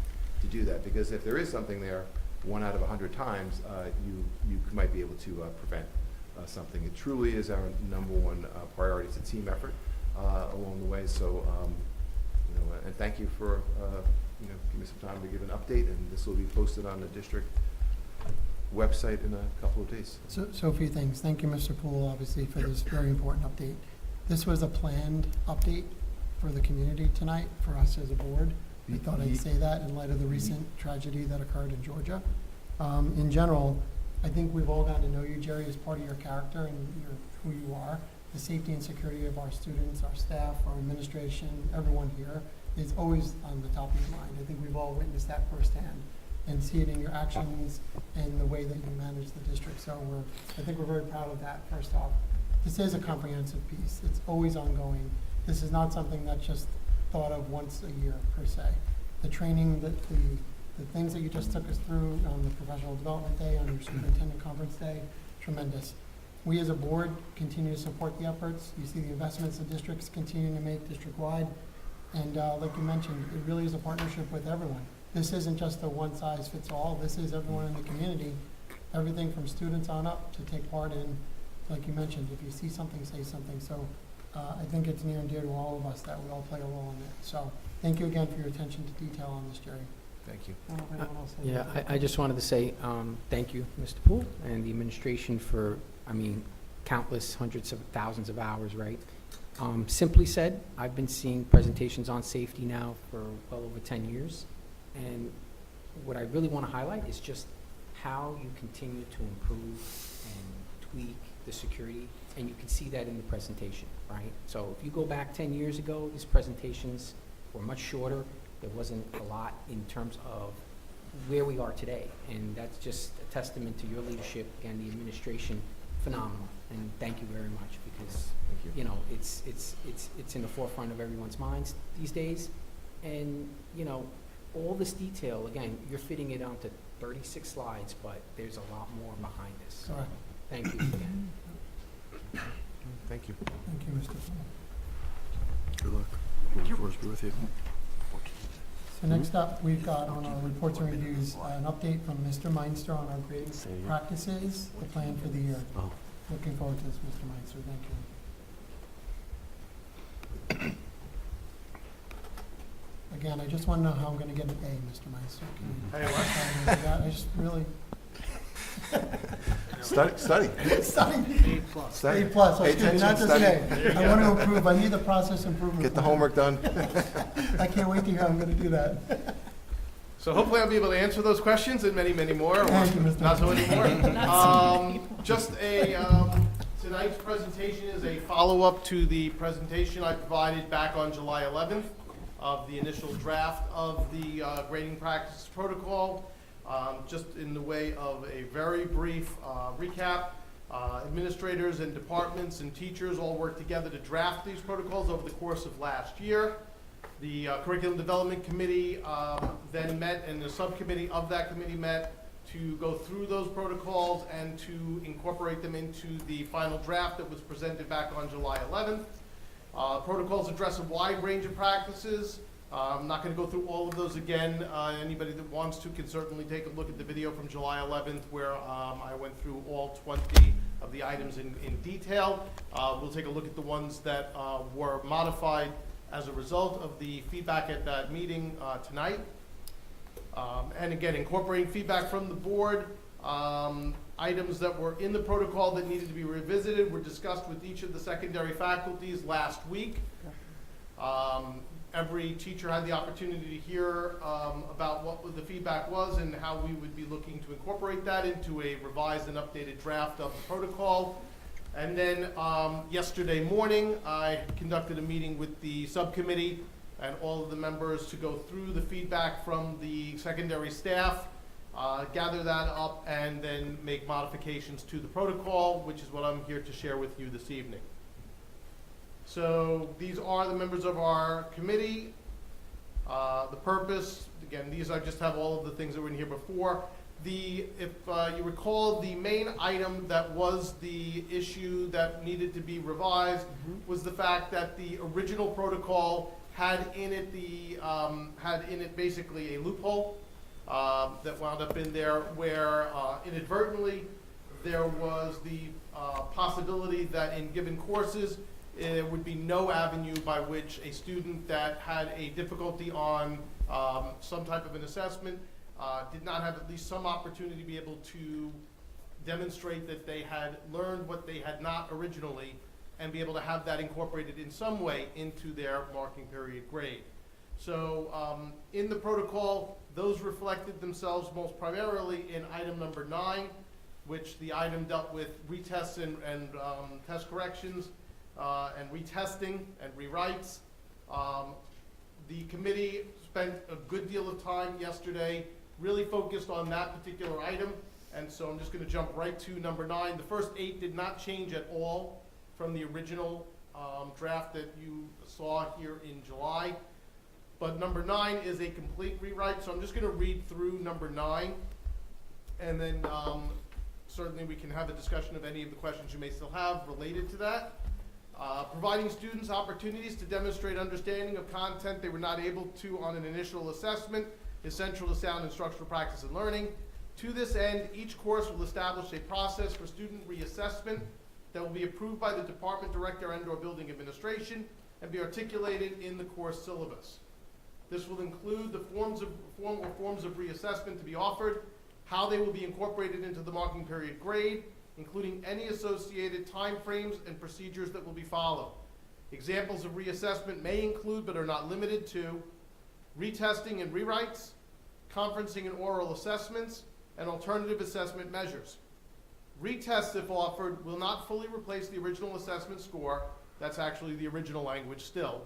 Speaker 5: to do that. Because if there is something there, 1 out of 100 times, you might be able to prevent something. It truly is our #1 priority. It's a team effort along the way. So, and thank you for giving me some time to give an update. And this will be posted on the district website in a couple of days.
Speaker 2: So a few things. Thank you, Mr. Poole, obviously, for this very important update. This was a planned update for the community tonight, for us as a board. I thought I'd say that in light of the recent tragedy that occurred in Georgia. In general, I think we've all gotten to know you, Jerry, as part of your character and who you are. The safety and security of our students, our staff, our administration, everyone here is always on the top of your mind. I think we've all witnessed that firsthand and see it in your actions and the way that you manage the district. So I think we're very proud of that, first off. This is a comprehensive piece. It's always ongoing. This is not something that's just thought of once a year, per se. The training, the things that you just took us through on the professional development day, on your superintendent conference day, tremendous. We as a board continue to support the efforts. You see the investments the district's continuing to make district-wide. And like you mentioned, it really is a partnership with everyone. This isn't just a one-size-fits-all. This is everyone in the community, everything from students on up to take part in, like you mentioned, if you see something, say something. So I think it's near and dear to all of us that we all play a role in it. So thank you again for your attention to detail on this, Jerry.
Speaker 5: Thank you.
Speaker 2: I don't know if anyone else has
Speaker 6: Yeah,
Speaker 2: anything.
Speaker 6: I just wanted to say thank you, Mr. Poole, and the administration for, countless hundreds of thousands of hours, right? Simply said, I've been seeing presentations on safety now for well over 10 years, and what I really want to highlight is just how you continue to improve and tweak the security, and you can see that in the presentation, right? So if you go back 10 years ago, these presentations were much shorter. There wasn't a lot in terms of where we are today, and that's just a testament to your leadership and the administration. Phenomenal, and thank you very much, because
Speaker 5: Thank you.
Speaker 6: it's in the forefront of everyone's minds these days, and all this detail, again, you're fitting it onto 36 slides, but there's a lot more behind this. So
Speaker 2: Correct.
Speaker 6: thank you again.
Speaker 5: Thank you.
Speaker 2: Thank you, Mr. Poole.
Speaker 7: Good luck. Force be with you.
Speaker 2: So next up, we've got on our reports and reviews, an update from Mr. Meinster on our grading practices, the plan for the year.
Speaker 7: Oh.
Speaker 2: Looking forward to this, Mr. Meinster. Thank you. Again, I just want to know how I'm going to get an A, Mr. Meinster. Can you- I just really.
Speaker 5: Study.
Speaker 2: Study.
Speaker 5: Study.
Speaker 2: A plus,
Speaker 5: Pay
Speaker 2: excuse me,
Speaker 5: attention,
Speaker 2: not just
Speaker 5: study.
Speaker 2: an A. I want to improve. I need the process improvement.
Speaker 5: Get the
Speaker 2: plan.
Speaker 5: homework done.
Speaker 2: I can't wait to hear how I'm going to do that.
Speaker 8: So hopefully I'll be able to answer those questions and many, many more, or
Speaker 2: Thank you, Mr.
Speaker 8: not so anymore. Tonight's presentation is a follow-up to the presentation I provided back on July 11th of the initial draft of the grading practice protocol. Just in the way of a very brief recap, administrators and departments and teachers all worked together to draft these protocols over the course of last year. The Curriculum Development Committee then met, and the subcommittee of that committee met to go through those protocols and to incorporate them into the final draft that was presented back on July 11th. Protocols address a wide range of practices. I'm not going to go through all of those again. Anybody that wants to can certainly take a look at the video from July 11th where I went through all 20 of the items in detail. We'll take a look at the ones that were modified as a result of the feedback at that meeting tonight. And again, incorporating feedback from the board, items that were in the protocol that needed to be revisited were discussed with each of the secondary faculties last week. Every teacher had the opportunity to hear about what the feedback was and how we would be looking to incorporate that into a revised and updated draft of the protocol. And then yesterday morning, I conducted a meeting with the subcommittee and all of the members to go through the feedback from the secondary staff, gather that up, and then make modifications to the protocol, which is what I'm here to share with you this evening. So these are the members of our committee. The purpose, again, these I just have all of the things that were in here before. If you recall, the main item that was the issue that needed to be revised was the fact that the original protocol had in it basically a loophole that wound up in there where inadvertently there was the possibility that in given courses there would be no avenue by which a student that had a difficulty on some type of an assessment did not have at least some opportunity to be able to demonstrate that they had learned what they had not originally and be able to have that incorporated in some way into their marking period grade. So in the protocol, those reflected themselves most primarily in item number 9, which the item dealt with retests and test corrections and retesting and rewrites. The committee spent a good deal of time yesterday really focused on that particular item, and so I'm just going to jump right to number 9. The first 8 did not change at all from the original draft that you saw here in July, but number 9 is a complete rewrite, so I'm just going to read through number 9, and then certainly we can have a discussion of any of the questions you may still have related to that. Providing students opportunities to demonstrate understanding of content they were not able to on an initial assessment is central to sound instructional practice and learning. To this end, each course will establish a process for student reassessment that will be approved by the department director and/or building administration and be articulated in the course syllabus. This will include the forms of reassessment to be offered, how they will be incorporated into the marking period grade, including any associated timeframes and procedures that will be followed. Examples of reassessment may include, but are not limited to, retesting and rewrites, conferencing and oral assessments, and alternative assessment measures. Retests, if offered, will not fully replace the original assessment score. That's actually the original language still.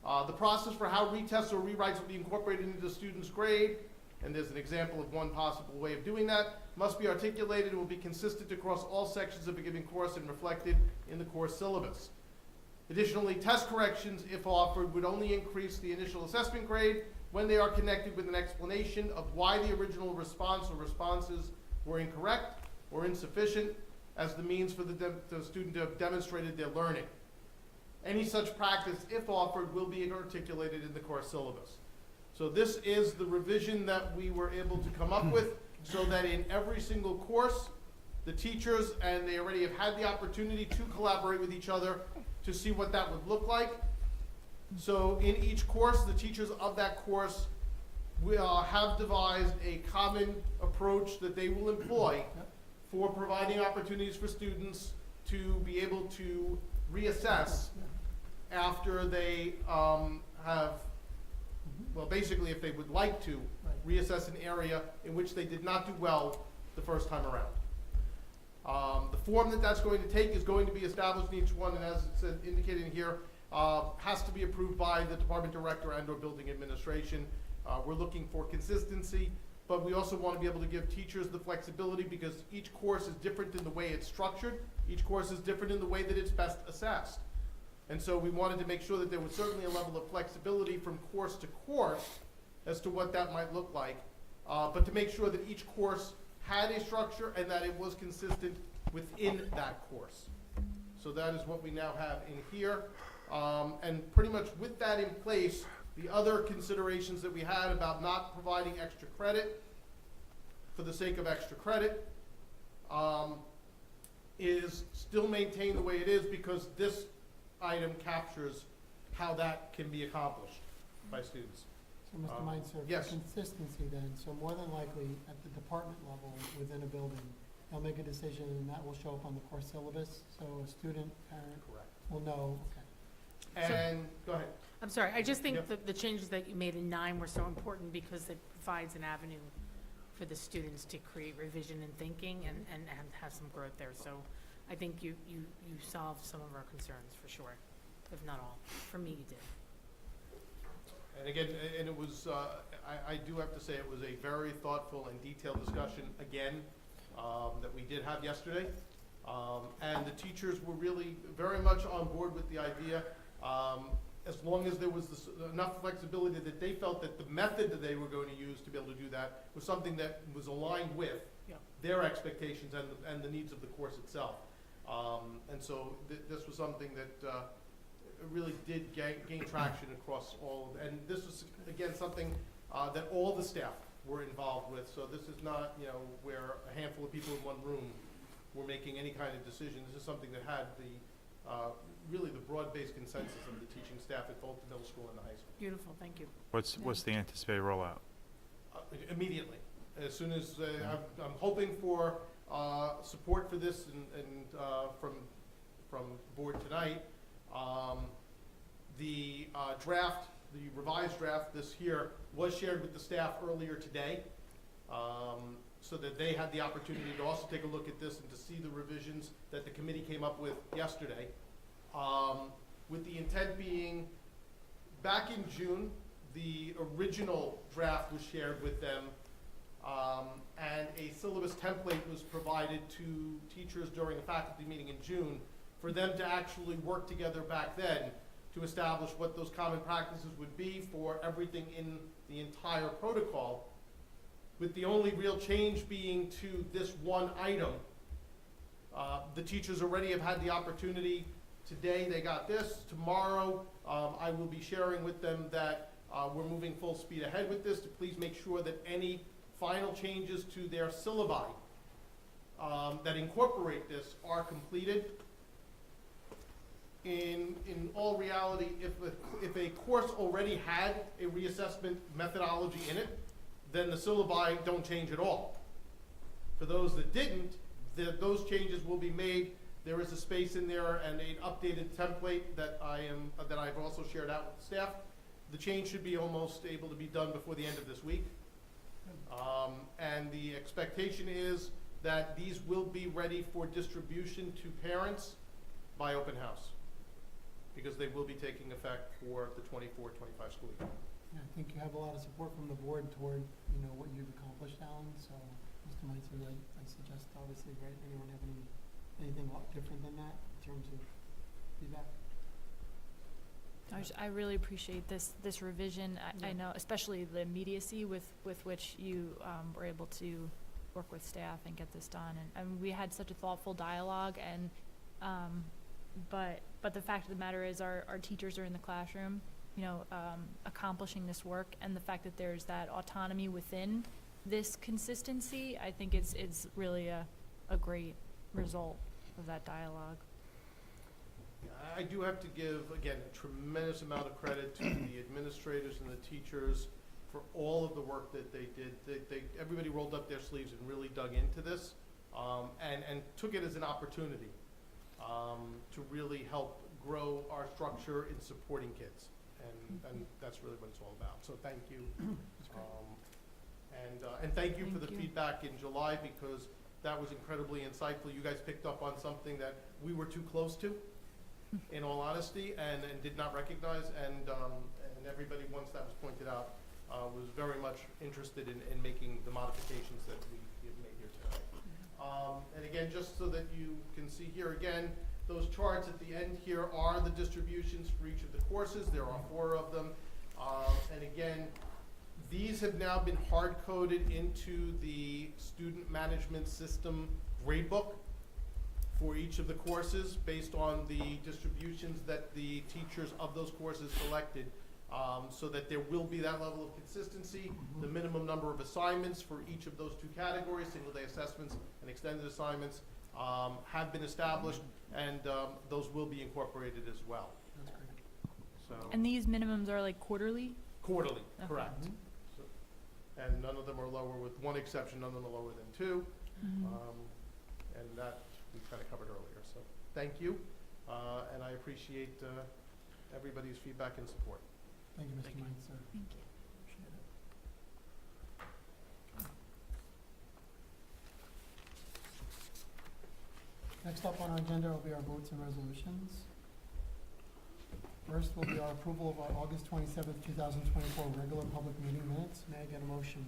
Speaker 8: The process for how retests or rewrites will be incorporated into the student's grade, and there's an example of one possible way of doing that, must be articulated and will be consistent across all sections of a given course and reflected in the course syllabus. Additionally, test corrections, if offered, would only increase the initial assessment grade when they are connected with an explanation of why the original response or responses were incorrect or insufficient as the means for the student to have demonstrated their learning. Any such practice, if offered, will be articulated in the course syllabus. So this is the revision that we were able to come up with so that in every single course, the teachers, and they already have had the opportunity to collaborate with each other to see what that would look like. So in each course, the teachers of that course will have devised a common approach that they will employ for providing opportunities for students to be able to reassess after they have, well, basically if they would like to reassess an area in which they did not do well the first time around. The form that that's going to take is going to be established in each one, and as it's indicated in here, has to be approved by the department director and/or building administration. We're looking for consistency, but we also want to be able to give teachers the flexibility because each course is different in the way it's structured. Each course is different in the way that it's best assessed. And so we wanted to make sure that there was certainly a level of flexibility from course to course as to what that might look like, but to make sure that each course had a structure and that it was consistent within that course. So that is what we now have in here. And pretty much with that in place, the other considerations that we had about not providing extra credit for the sake of extra credit is still maintained the way it is because this item captures how that can be accomplished by students.
Speaker 2: So, Mr. Meinzer,
Speaker 8: yes.
Speaker 2: for consistency then, so more than likely, at the department level within a building, they'll make a decision and that will show up on the course syllabus, so a student, parent
Speaker 8: Correct.
Speaker 2: will know, okay.
Speaker 8: And, go ahead.
Speaker 3: I'm sorry, I just think
Speaker 8: Yep.
Speaker 3: that the changes that you made in 9 were so important because it provides an avenue for the students to create revision and thinking and have some growth there. So I think you solved some of our concerns for sure, if not all. For me, you did.
Speaker 8: And again, and it was, I do have to say, it was a very thoughtful and detailed discussion, again, that we did have yesterday. And the teachers were really very much on board with the idea, as long as there was enough flexibility that they felt that the method that they were going to use to be able to do that was something that was aligned with
Speaker 3: Yep.
Speaker 8: their expectations and the needs of the course itself. And so this was something that really did gain traction across all of, and this was, again, something that all the staff were involved with. So this is not, you know, where a handful of people in one room were making any kind of decision. This is something that had the, really the broad-based consensus of the teaching staff at both the middle school and the high school.
Speaker 3: Beautiful, thank you.
Speaker 9: What's the anticipated rollout?
Speaker 8: Immediately, as soon as, I'm hoping for support for this and from board tonight. The draft, the revised draft this year was shared with the staff earlier today, so that they had the opportunity to also take a look at this and to see the revisions that the committee came up with yesterday. With the intent being, back in June, the original draft was shared with them, and a syllabus template was provided to teachers during a faculty meeting in June for them to actually work together back then to establish what those common practices would be for everything in the entire protocol, with the only real change being to this one item. The teachers already have had the opportunity. Today they got this. Tomorrow I will be sharing with them that we're moving full speed ahead with this, to please make sure that any final changes to their syllabi that incorporate this are completed. In all reality, if a course already had a reassessment methodology in it, then the syllabi don't change at all. For those that didn't, those changes will be made. There is a space in there and an updated template that I've also shared out with the staff. The change should be almost able to be done before the end of this week. And the expectation is that these will be ready for distribution to parents by open house, because they will be taking effect for the 24-25 school year.
Speaker 2: Yeah, I think you have a lot of support from the board toward, you know, what you've accomplished, Alan, so, Mr. Meitzer, I suggest, obviously, right, anyone have anything different than that in terms of feedback?
Speaker 4: I really appreciate this revision. I know, especially the immediacy with which you were able to work with staff and get this done. And we had such a thoughtful dialogue, and but the fact of the matter is our teachers are in the classroom, you know, accomplishing this work, and the fact that there's that autonomy within this consistency, I think it's really a great result of that dialogue.
Speaker 8: I do have to give, again, a tremendous amount of credit to the administrators and the teachers for all of the work that they did. Everybody rolled up their sleeves and really dug into this, and took it as an opportunity to really help grow our structure in supporting kids. And that's really what it's all about. So thank you. And thank you for the feedback in July, because that was incredibly insightful. You guys picked up on something that we were too close to, in all honesty, and did not recognize. And everybody, once that was pointed out, was very much interested in making the modifications that we have made here tonight. And again, just so that you can see here again, those charts at the end here are the distributions for each of the courses. There are 4 of them. And again, these have now been hard-coded into the student management system gradebook for each of the courses based on the distributions that the teachers of those courses selected, so that there will be that level of consistency. The minimum number of assignments for each of those 2 categories, single-day assessments and extended assignments, have been established, and those will be incorporated as well.
Speaker 2: That's great.
Speaker 8: So
Speaker 4: And these minimums are like quarterly?
Speaker 8: quarterly,
Speaker 4: Okay.
Speaker 8: correct. So, and none of them are lower, with one exception, none of them are lower than 2. And that we kind of covered earlier. So thank you, and I appreciate everybody's feedback and support.
Speaker 2: Thank you, Mr. Meitzer.
Speaker 4: Thank you.
Speaker 2: Appreciate it. Next up on our agenda will be our votes and resolutions. First will be our approval of our August 27th, 2024 regular public meeting minutes. May I get a motion?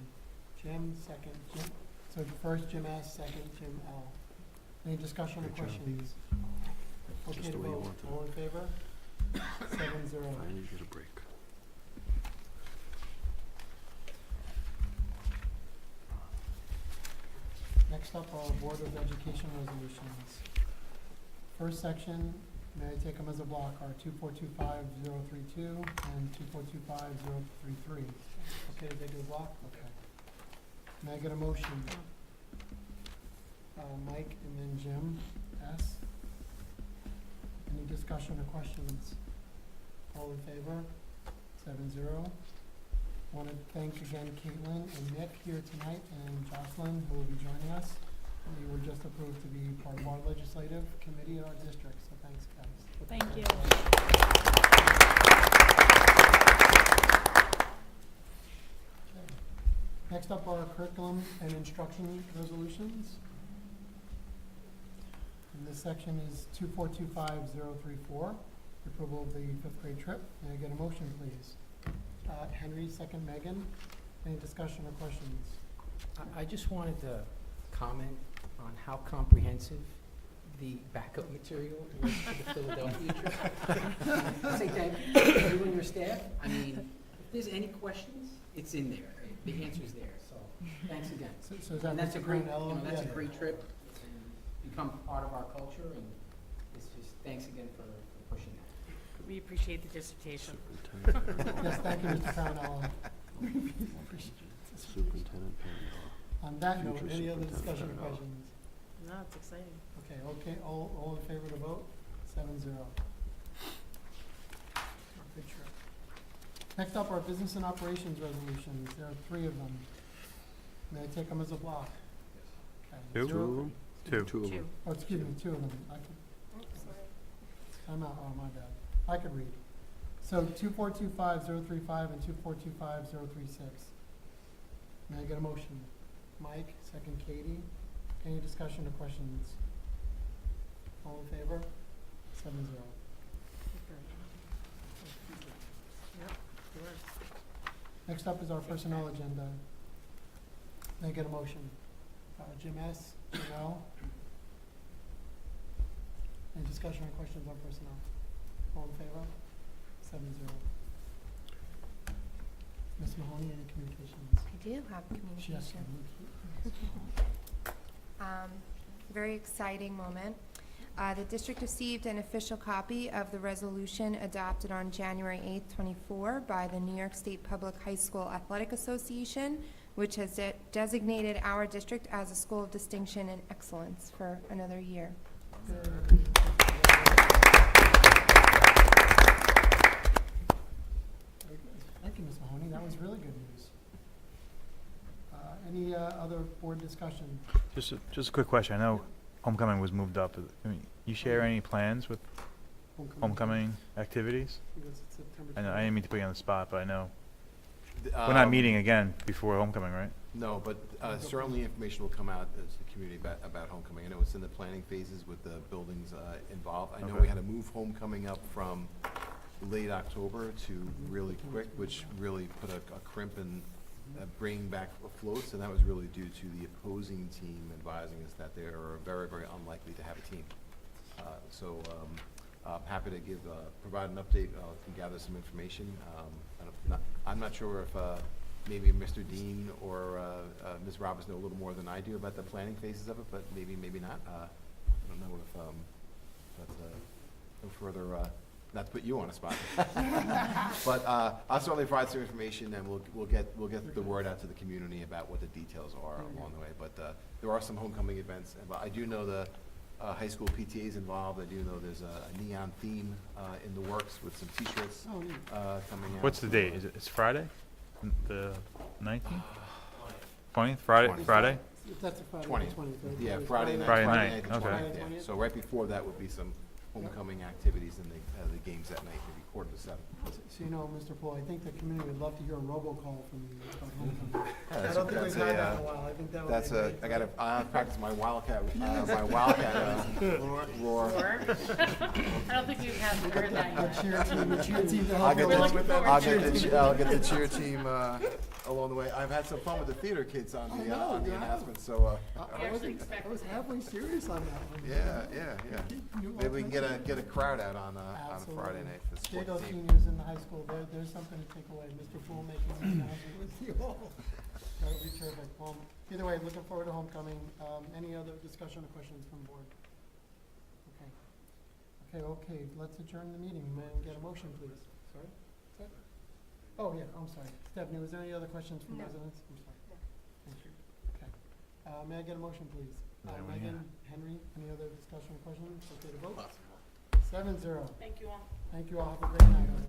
Speaker 2: Jim, second. Jim. So first Jim S., second Jim L. Any discussion or
Speaker 7: Great job.
Speaker 2: questions? Okay
Speaker 7: Just
Speaker 2: to
Speaker 7: the way you
Speaker 2: vote.
Speaker 7: want it.
Speaker 2: All in favor? 7-0.
Speaker 7: I need to get a break.
Speaker 2: Next up are Board of Education resolutions. First section, may I take them as a block, are 2425032 and 2425033. Okay to take it as a block? Okay. May I get a motion? Mike and then Jim S. Any discussion or questions? All in favor? 7-0. Want to thank again Caitlin and Nick here tonight and Jocelyn, who will be joining us. You were just approved to be part of our legislative committee at our district, so thanks, guys.
Speaker 4: Thank you.
Speaker 2: Okay. Next up are curriculum and instruction resolutions. And this section is 2425034, approval of the fifth grade trip. May I get a motion, please? Henry, second Megan. Any discussion or questions?
Speaker 6: I just wanted to comment on how comprehensive the backup material was for the Philadelphia trip. Say thank you to you and your staff. I mean, if there's any questions, it's in there. The answer's there, so thanks again.
Speaker 2: So is that
Speaker 6: And that's a
Speaker 2: Mr.
Speaker 6: great,
Speaker 2: Brunello?
Speaker 6: that's a
Speaker 2: Yeah.
Speaker 6: great trip, and become part of our culture, and it's just, thanks again for pushing that.
Speaker 3: We appreciate the dissertation.
Speaker 7: Superintendent Parnell.
Speaker 2: Yes, thank you, Mr. Brownell.
Speaker 7: Superintendent Parnell.
Speaker 2: On that note,
Speaker 7: Future
Speaker 2: any other
Speaker 7: superintendent
Speaker 2: discussion or
Speaker 7: Parnell.
Speaker 2: questions?
Speaker 3: No, it's exciting.
Speaker 2: Okay, all in favor to vote? 7-0. Good trip. Next up are business and operations resolutions. There are 3 of them. May I take them as a block? Okay,
Speaker 9: Two?
Speaker 7: Two of them?
Speaker 9: Two.
Speaker 7: Two of them.
Speaker 2: Oh, excuse me, 2 of them. I'm out, oh, my bad. I could read. So 2425035 and 2425036. May I get a motion? Mike, second Katie. Any discussion or questions? All in favor? 7-0.
Speaker 3: Yep, yours.
Speaker 2: Next up is our personnel agenda. May I get a motion? Jim S., Jim L. Any discussion or questions on personnel? All in favor? 7-0. Ms. Mahoney, any communications?
Speaker 1: I do have
Speaker 2: She has
Speaker 1: communication.
Speaker 2: some.
Speaker 1: Very exciting moment. The district received an official copy of the resolution adopted on January 8th, 24 by the New York State Public High School Athletic Association, which has designated our district as a school of distinction and excellence for another year.
Speaker 2: Thank you, Ms. Mahoney. That was really good news. Any other board discussion?
Speaker 9: Just a quick question. I know homecoming was moved up. I mean, you share any plans with homecoming activities?
Speaker 2: Because it's September
Speaker 9: I know, I didn't mean to put you on the spot, but I know we're
Speaker 5: Um,
Speaker 9: not meeting again before homecoming, right?
Speaker 5: No, but certainly information will come out as a community about homecoming. I know it's in the planning phases with the buildings involved. I know
Speaker 9: Okay.
Speaker 5: we had to move homecoming up from late October to really quick, which really put a crimp in bringing back floats, and that was really due to the opposing team advising us that they are very, very unlikely to have a team. So I'm happy to provide an update, and gather some information. I'm not sure if maybe Mr. Dean or Ms. Roberts know a little more than I do about the planning phases of it, but maybe not. I don't know if, but no further, not to put you on a spot. But I'll certainly provide some information, and we'll get the word out to the community about what the details are along the way. But there are some homecoming events, and I do know the high school PTA is involved. I do know there's a neon theme in the works with some T-shirts
Speaker 2: Oh, neat.
Speaker 5: coming out.
Speaker 9: What's the date? Is it's Friday? The 19th? 20th? Friday?
Speaker 2: That's a Friday,
Speaker 5: 20th.
Speaker 2: 20th.
Speaker 5: Yeah, Friday night.
Speaker 9: Friday night,
Speaker 5: the
Speaker 9: okay.
Speaker 5: 20th, yeah. So right before that would be some homecoming activities and the games that night, maybe 6:45.
Speaker 2: So you know, Mr. Poole, I think the community would love to hear a robocall from you about homecoming.
Speaker 5: Yeah,
Speaker 2: I
Speaker 5: that's
Speaker 2: don't think
Speaker 5: that's
Speaker 2: we've had
Speaker 5: a,
Speaker 2: that in a while. I think that would be
Speaker 5: That's
Speaker 2: great.
Speaker 5: I practice my Wildcat, roar.
Speaker 3: I don't think we've heard that
Speaker 2: The cheer team to
Speaker 5: I'll
Speaker 2: help
Speaker 5: get
Speaker 2: you
Speaker 3: We're
Speaker 2: along
Speaker 3: looking
Speaker 2: with that.
Speaker 3: forward
Speaker 5: I'll
Speaker 3: to
Speaker 5: get I'll get the cheer team along the way. I've had some fun with the theater kids on
Speaker 2: I
Speaker 5: the
Speaker 2: know,
Speaker 5: on the
Speaker 2: you have.
Speaker 5: announcements, so,
Speaker 2: I was halfway serious on that one.
Speaker 5: yeah.
Speaker 2: New
Speaker 5: Maybe we can
Speaker 2: ultimate.
Speaker 5: get a crowd out on a
Speaker 2: Absolutely.
Speaker 5: Friday night for the
Speaker 2: There
Speaker 5: sports
Speaker 2: goes
Speaker 5: team.
Speaker 2: seniors in the high school, there's something to take away. Mr. Poole making an announcement with you all. That would be terrific. Either way, looking forward to homecoming. Any other discussion or questions from board? Okay, let's adjourn the meeting. May I get a motion, please? Sorry? Oh, yeah, I'm sorry. Stephanie, was there any other questions from
Speaker 1: No.
Speaker 2: residents? I'm sorry.
Speaker 1: No.
Speaker 2: Thank you. Okay. May I get a motion, please?
Speaker 9: Anyone
Speaker 2: Megan,
Speaker 9: here?
Speaker 2: Henry, any other discussion or questions? Okay to vote? 7-0.
Speaker 3: Thank you all.
Speaker 2: Thank you all. Have a great night.